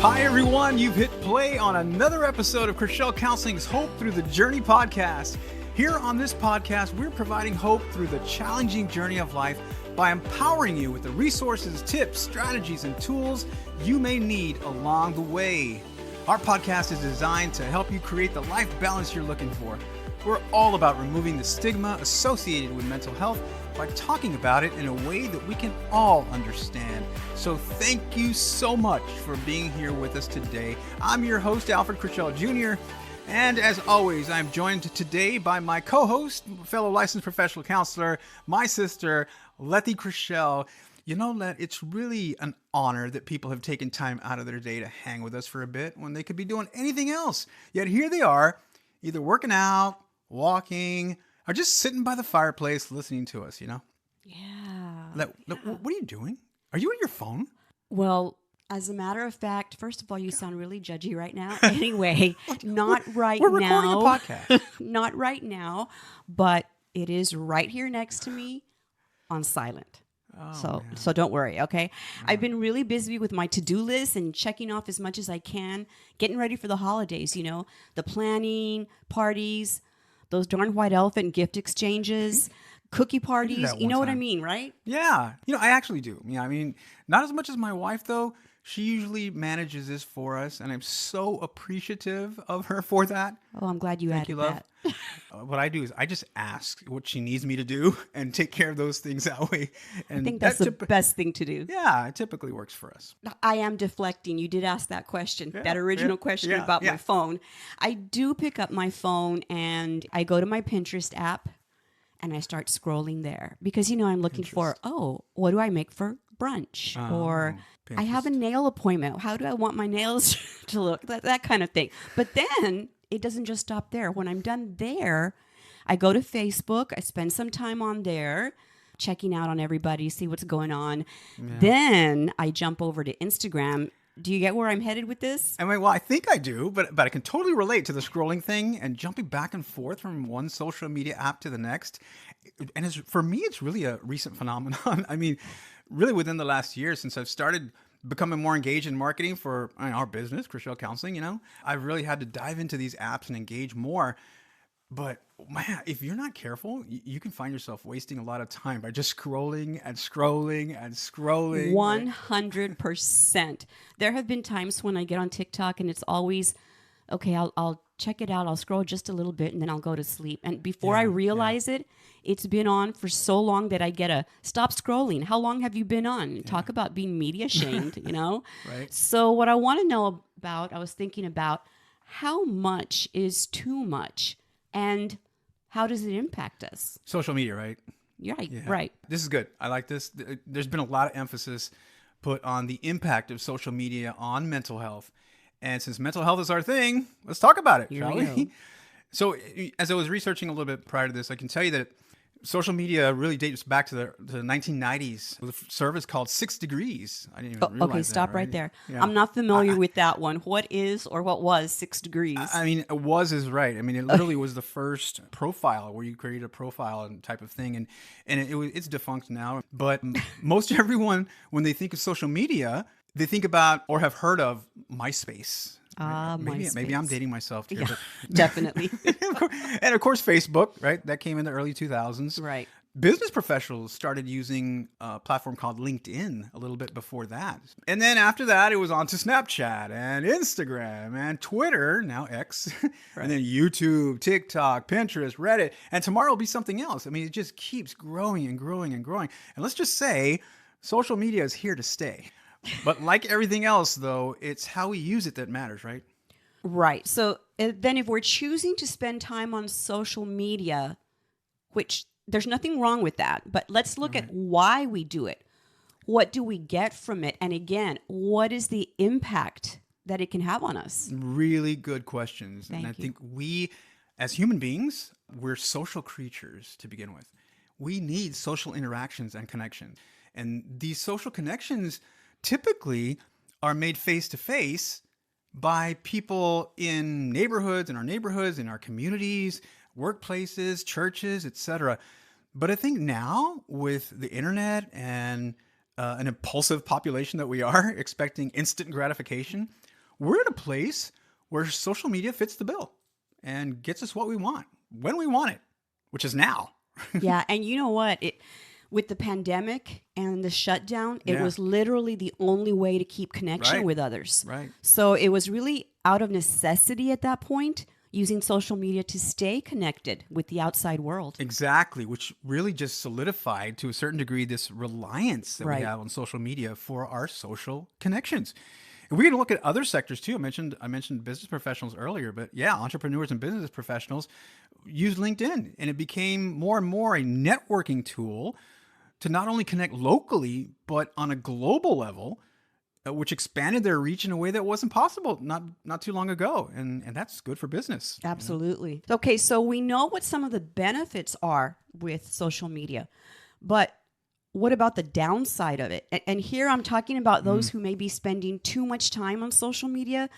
Hi, everyone. You've hit play on another episode of Chriselle Counseling's Hope Through the Journey podcast. Here on this podcast, we're providing hope through the challenging journey of life by empowering you with the resources, tips, strategies, and tools you may need along the way. Our podcast is designed to help you create the life balance you're looking for. We're all about removing the stigma associated with mental health by talking about it in a way that we can all understand. So thank you so much for being here with us today. I'm your host, Alfred Chriselle Jr., and as always, I'm joined today by my co-host, fellow licensed professional counselor, my sister, Letty Chriselle. You know, Let, it's really an honor that people have taken time out of their day to hang with us for a bit when they could be doing anything else. Yet here they are, either working out, walking, or just sitting by the fireplace listening to us, you know? Yeah. What are you doing? Are you on your phone? Well, as a matter of fact, first of all, you sound really judgy right now. Anyway, not right now. We're recording a podcast. Not right now, but it is right here next to me on silent. So don't worry, okay? I've been really busy with my to-do list and checking off as much as I can, getting ready for the holidays, you know, the planning, parties, those darn white elephant gift exchanges, cookie parties. You know what I mean, right? Yeah. You know, I actually do. Yeah, I mean, not as much as my wife, though. She usually manages this for us, and I'm so appreciative of her for that. Oh, I'm glad you added that. What I do is I just ask what she needs me to do and take care of those things that way. And I think that's the best thing to do. Yeah, it typically works for us. I am deflecting. You did ask that question, that original question about my phone. I do pick up my phone and I go to my Pinterest app and I start scrolling there because, you know, I'm looking for, what do I make for brunch? Or Pinterest. I have a nail appointment. How do I want my nails to look? That kind of thing. But then it doesn't just stop there. When I'm done there, I go to Facebook. I spend some time on there, checking out on everybody, see what's going on. Yeah. Then I jump over to Instagram. Do you get where I'm headed with this? I mean, well, I think I do, but I can totally relate to the scrolling thing and jumping back and forth from one social media app to the next. And for me, it's really a recent phenomenon. I mean, really within the last year since I've started becoming more engaged in marketing for our business, Chriselle Counseling, you know, I've really had to dive into these apps and engage more. But man, if you're not careful, you can find yourself wasting a lot of time by just scrolling and scrolling and scrolling. 100%. There have been times when I get on TikTok and it's always, okay, I'll check it out. I'll scroll just a little bit and then I'll go to sleep. And before I realize it, it's been on for so long that I get a stop scrolling. How long have you been on? Talk about being media shamed, you know? Right. So what I want to know about, I was thinking about how much is too much and how does it impact us? Social media, right? Right, right. This is good. I like this. There's been a lot of emphasis put on the impact of social media on mental health. And since mental health is our thing, let's talk about it, shall we? So as I was researching a little bit prior to this, I can tell you that social media really dates back to the 1990s. With a service called 6 Degrees. I didn't even realize okay, that, stop right there. Yeah. I'm not familiar with that one. What is or what was 6 Degrees? I mean, is right. I mean, it literally was the first profile where you create a profile and type of thing. And it's defunct now. But most everyone, when they think of social media, they think about or have heard of MySpace. Maybe I'm dating myself here. Yeah, definitely. And of course, Facebook, right? That came in the early 2000s. Right. Business professionals started using a platform called LinkedIn a little bit before that. And then after that, it was on to Snapchat and Instagram and Twitter, now X, and then YouTube, TikTok, Pinterest, Reddit. And tomorrow will be something else. I mean, it just keeps growing and growing and growing. And let's just say social media is here to stay. But like everything else, though, it's how we use it that matters, right? Right. So then if we're choosing to spend time on social media, which there's nothing wrong with that, but let's look at why we do it. What do we get from it? And again, what is the impact that it can have on us? Really good questions. Thank you. I think we, as human beings, we're social creatures to begin with. We need social interactions and connections. And these social connections typically are made face-to-face by people in neighborhoods, in our communities, workplaces, churches, etc. But I think now with the internet and an impulsive population that we are expecting instant gratification, we're in a place where social media fits the bill and gets us what we want when we want it, which is now. Yeah. And you know what? With the pandemic and the shutdown, it was literally the only way to keep connection with others. Right. So it was really out of necessity at that point, using social media to stay connected with the outside world. Exactly, which really just solidified to a certain degree this reliance that we have on social media for our social connections. And we're going to look at other sectors too. I mentioned business professionals earlier, but yeah, entrepreneurs and business professionals use LinkedIn, and it became more and more a networking tool to not only connect locally, but on a global level, which expanded their reach in a way that wasn't possible not too long ago. And that's good for business. Absolutely. Okay, so we know what some of the benefits are with social media, but what about the downside of it? And here I'm talking about those who may be spending too much time on social media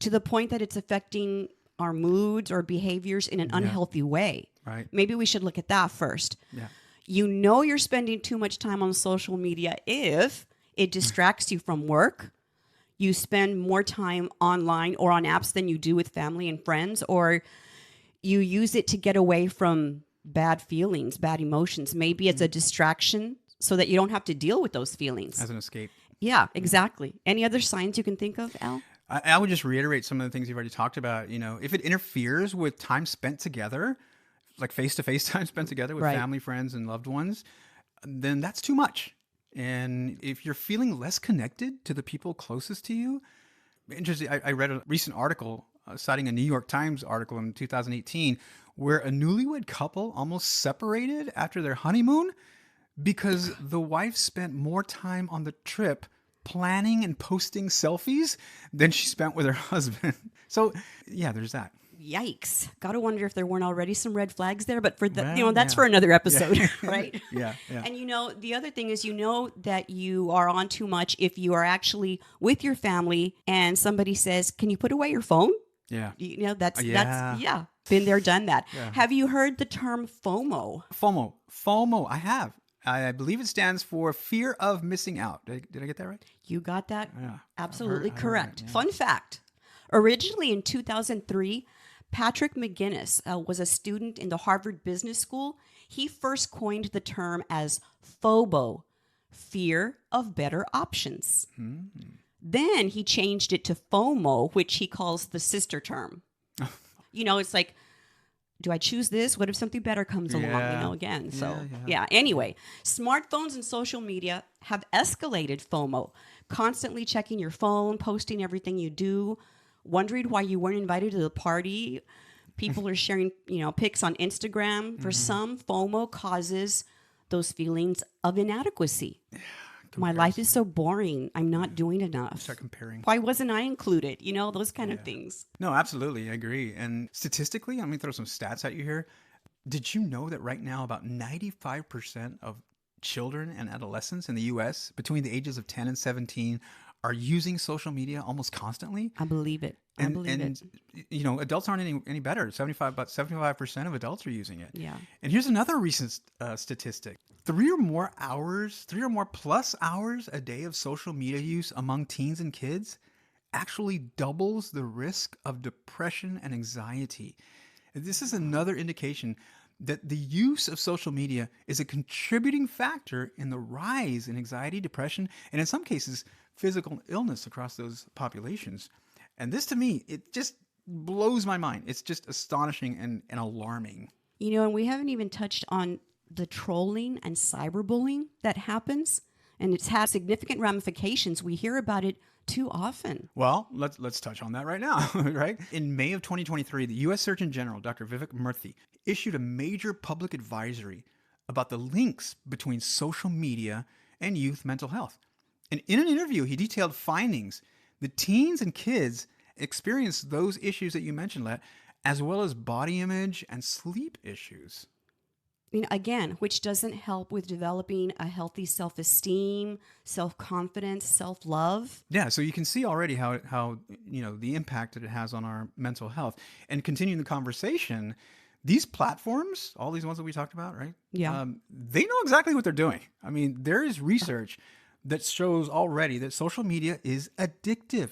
to the point that it's affecting our moods or behaviors in an unhealthy way. Right. Maybe we should look at that first. Yeah. You know you're spending too much time on social media if it distracts you from work, you spend more time online or on apps than you do with family and friends, or you use it to get away from bad feelings, bad emotions. Maybe it's a distraction so that you don't have to deal with those feelings. As an escape. Yeah, exactly. Any other signs you can think of, Al? I would just reiterate some of the things you've already talked about. If it interferes with time spent together, like face-to-face time spent together with family, friends, and loved ones, then that's too much. And if you're feeling less connected to the people closest to you, interesting. I read a recent article citing a New York Times article in 2018 where a newlywed couple almost separated after their honeymoon because the wife spent more time on the trip planning and posting selfies than she spent with her husband. So yeah, there's that. Yikes. Got to wonder if there weren't already some red flags there, but that's for another episode, right? Yeah. And the other thing is, that you are on too much if you are actually with your family and somebody says, "Can you put away your phone?" Yeah. That's been there, done that. Yeah. Have you heard the term FOMO? FOMO. I have. I believe it stands for fear of missing out. Did I get that right? You got that absolutely I heard correct. that, yeah. Fun fact. Originally in 2003, Patrick McGinnis was a student in the Harvard Business School. He first coined the term as FOBO, fear of better options. Then he changed it to FOMO, which he calls the sister term. It's like, do I choose this? What if something better comes along, again? So, Anyway, smartphones and social media have escalated FOMO, constantly checking your phone, posting everything you do, wondering why you weren't invited to the party. People are sharing, pics on Instagram. For some, FOMO causes those feelings of inadequacy. My life is so boring. I'm not doing enough. Start comparing. Why wasn't I included? Those kind of things. No, absolutely. I agree. And statistically, let me throw some stats at you here. Did you know that right now about 95% of children and adolescents in the U.S. between the ages of 10 and 17 are using social media almost constantly? I believe it. And adults aren't any better. About 75% of adults are using it. Yeah. And here's another recent statistic. 3 or more plus hours a day of social media use among teens and kids actually doubles the risk of depression and anxiety. This is another indication that the use of social media is a contributing factor in the rise in anxiety, depression, and in some cases, physical illness across those populations. And this, to me, it just blows my mind. It's just astonishing and alarming. And we haven't even touched on the trolling and cyberbullying that happens, and it's had significant ramifications. We hear about it too often. Well, let's touch on that right now, right? In May of 2023, the U.S. Surgeon General, Dr. Vivek Murthy, issued a major public advisory about the links between social media and youth mental health. And in an interview, he detailed findings that teens and kids experience those issues that you mentioned, Let, as well as body image and sleep issues. Again, which doesn't help with developing a healthy self-esteem, self-confidence, self-love. Yeah, so you can see already how the impact that it has on our mental health. And continuing the conversation, these platforms, all these ones that we talked about, right? Yeah. They know exactly what they're doing. I mean, there is research that shows already that social media is addictive.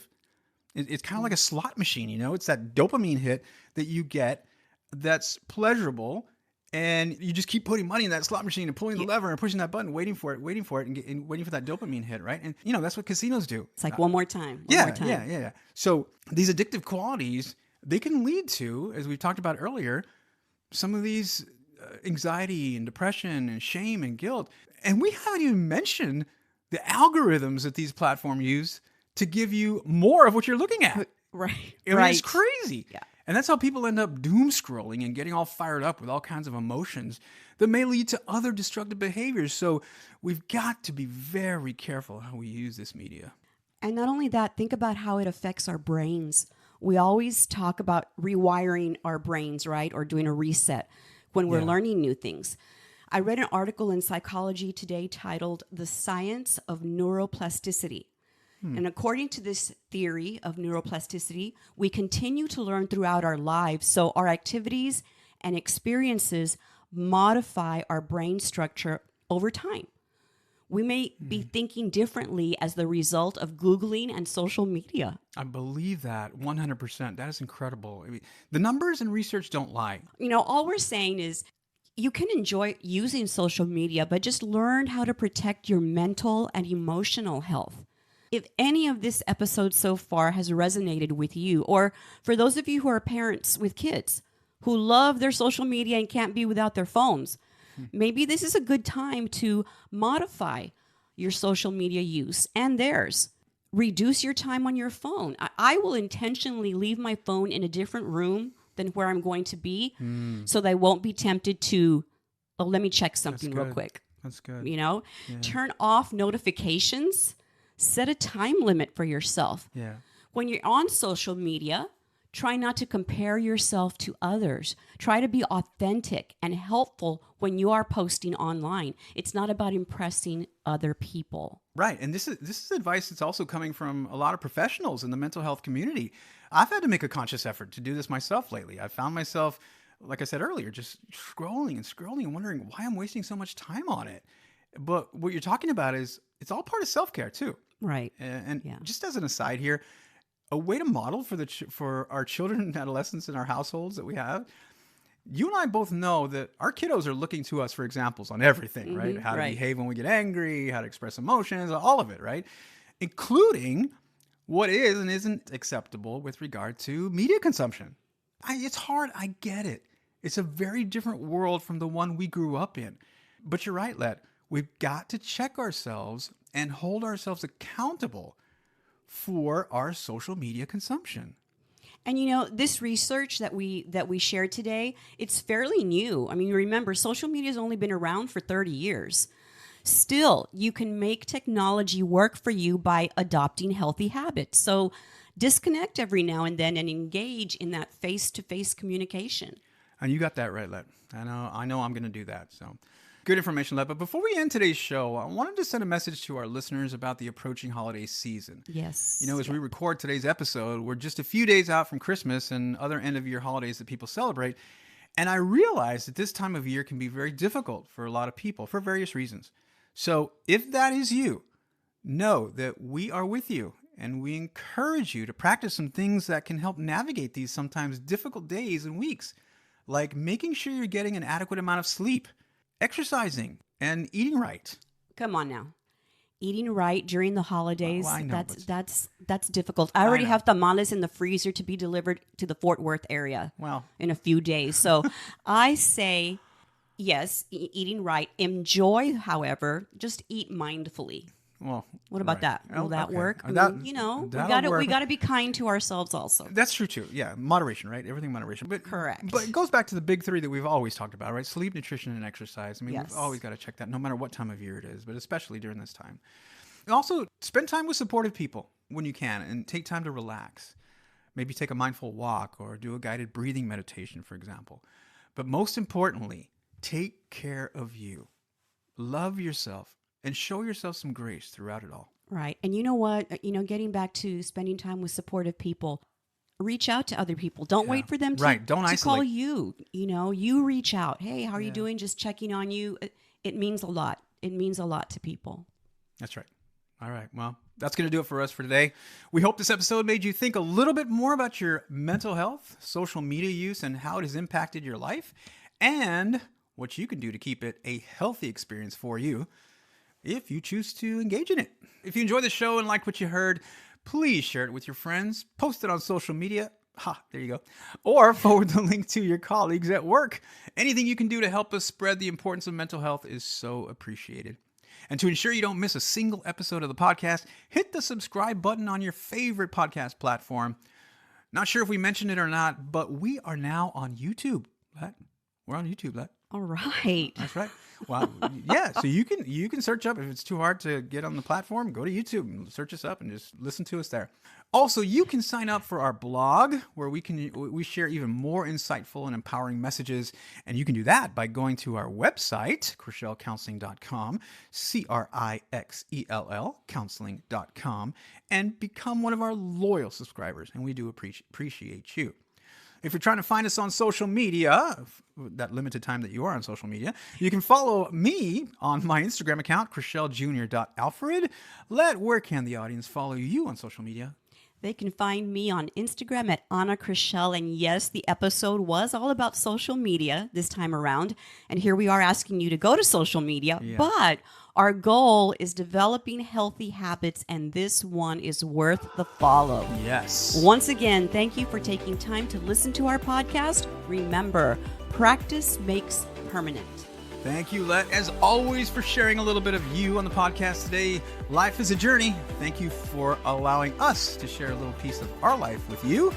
It's kind of like a slot machine, it's that dopamine hit that you get that's pleasurable. And you just keep putting money in that slot machine and pulling the lever and pushing that button, waiting for it, and waiting for that dopamine hit, right? And, that's what casinos do. It's like one more time. Yeah. So these addictive qualities, they can lead to, as we've talked about earlier, some of these anxiety and depression and shame and guilt. And we haven't even mentioned the algorithms that these platforms use to give you more of what you're looking at. Right. I mean, it's crazy. Yeah. And that's how people end up doom scrolling and getting all fired up with all kinds of emotions that may lead to other destructive behaviors. So we've got to be very careful how we use this media. And not only that, think about how it affects our brains. We always talk about rewiring our brains, right? Or doing a reset when we're learning new things. I read an article in Psychology Today titled The Science of Neuroplasticity. And according to this theory of neuroplasticity, we continue to learn throughout our lives. So our activities and experiences modify our brain structure over time. We may be thinking differently as the result of Googling and social media. I believe that 100%. That is incredible. I mean, the numbers and research don't lie. All we're saying is you can enjoy using social media, but just learn how to protect your mental and emotional health. If any of this episode so far has resonated with you, or for those of you who are parents with kids who love their social media and can't be without their phones, maybe this is a good time to modify your social media use and theirs. Reduce your time on your phone. I will intentionally leave my phone in a different room than where I'm going to be so that I won't be tempted to, let me check something real quick. That's good. Turn off notifications. Set a time limit for yourself. Yeah. When you're on social media, try not to compare yourself to others. Try to be authentic and helpful when you are posting online. It's not about impressing other people. Right. And this is advice that's also coming from a lot of professionals in the mental health community. I've had to make a conscious effort to do this myself lately. I found myself, like I said earlier, just scrolling and wondering why I'm wasting so much time on it. But what you're talking about is it's all part of self-care too. Right. And just as an aside here, a way to model for our children and adolescents in our households that we have, you and I both know that our kiddos are looking to us for examples on everything, right? How to behave when we get angry, how to express emotions, all of it, right? Including what is and isn't acceptable with regard to media consumption. It's hard. I get it. It's a very different world from the one we grew up in. But you're right, Let. We've got to check ourselves and hold ourselves accountable for our social media consumption. And this research that we shared today, it's fairly new. I mean, remember, social media has only been around for 30 years. Still, you can make technology work for you by adopting healthy habits. So disconnect every now and then and engage in that face-to-face communication. And you got that right, Let. I know I'm going to do that. So good information, Let. But before we end today's show, I wanted to send a message to our listeners about the approaching holiday season. Yes. As we record today's episode, we're just a few days out from Christmas and other end-of-year holidays that people celebrate. And I realize that this time of year can be very difficult for a lot of people for various reasons. So if that is you, know that we are with you. And we encourage you to practice some things that can help navigate these sometimes difficult days and weeks, like making sure you're getting an adequate amount of sleep, exercising, and eating right. Come on now. Eating right during the holidays, I know, that's difficult. I already have tamales in the freezer to be delivered to the Fort Worth area in a few days. So I say, yes, eating right. Enjoy, however, just eat mindfully. Well, what about that? Will that work? We got to be kind to ourselves also. That's true too. Yeah, moderation, right? Everything moderation. But correct. But it goes back to the big three that we've always talked about, right? Sleep, nutrition, and exercise. I mean, we've always got to check that, no matter what time of year it is, but especially during this time. And also, spend time with supportive people when you can, and take time to relax. Maybe take a mindful walk or do a guided breathing meditation, for example. But most importantly, take care of you. Love yourself. And show yourself some grace throughout it all. Right. And you know what? Getting back to spending time with supportive people, reach out to other people. Don't wait for them to call you. You reach out. Hey, how are you doing? Just checking on you. It means a lot. It means a lot to people. That's right. All right. Well, that's going to do it for us for today. We hope this episode made you think a little bit more about your mental health, social media use, and how it has impacted your life, and what you can do to keep it a healthy experience for you if you choose to engage in it. If you enjoyed the show and liked what you heard, please share it with your friends, post it on social media. There you go. Or forward the link to your colleagues at work. Anything you can do to help us spread the importance of mental health is so appreciated. And to ensure you don't miss a single episode of the podcast, hit the subscribe button on your favorite podcast platform. Not sure if we mentioned it or not, but we are now on YouTube. We're on YouTube. All right. That's right. Well, yeah. So you can search up, if it's too hard to get on the platform, go to YouTube and search us up and just listen to us there. Also, you can sign up for our blog where we share even more insightful and empowering messages. And you can do that by going to our website, CrixellCounseling.com, CRIXELL counseling.com, and become one of our loyal subscribers. And we do appreciate you. If you're trying to find us on social media, that limited time that you are on social media, you can follow me on my Instagram account, CrixellJr.Alfred. Where can the audience follow you on social media? They can find me on Instagram at Anna Crichell. And yes, the episode was all about social media this time around. And here we are asking you to go to social media. Yeah. But our goal is developing healthy habits, and this one is worth the follow. Yes. Once again, thank you for taking time to listen to our podcast. Remember, practice makes permanent. Thank you, Let, as always, for sharing a little bit of you on the podcast today. Life is a journey. Thank you for allowing us to share a little piece of our life with you.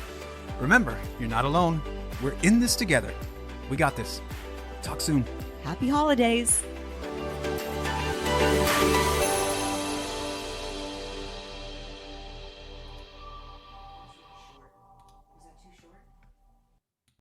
Remember, you're not alone. We're in this together. We got this. Talk soon. Happy holidays.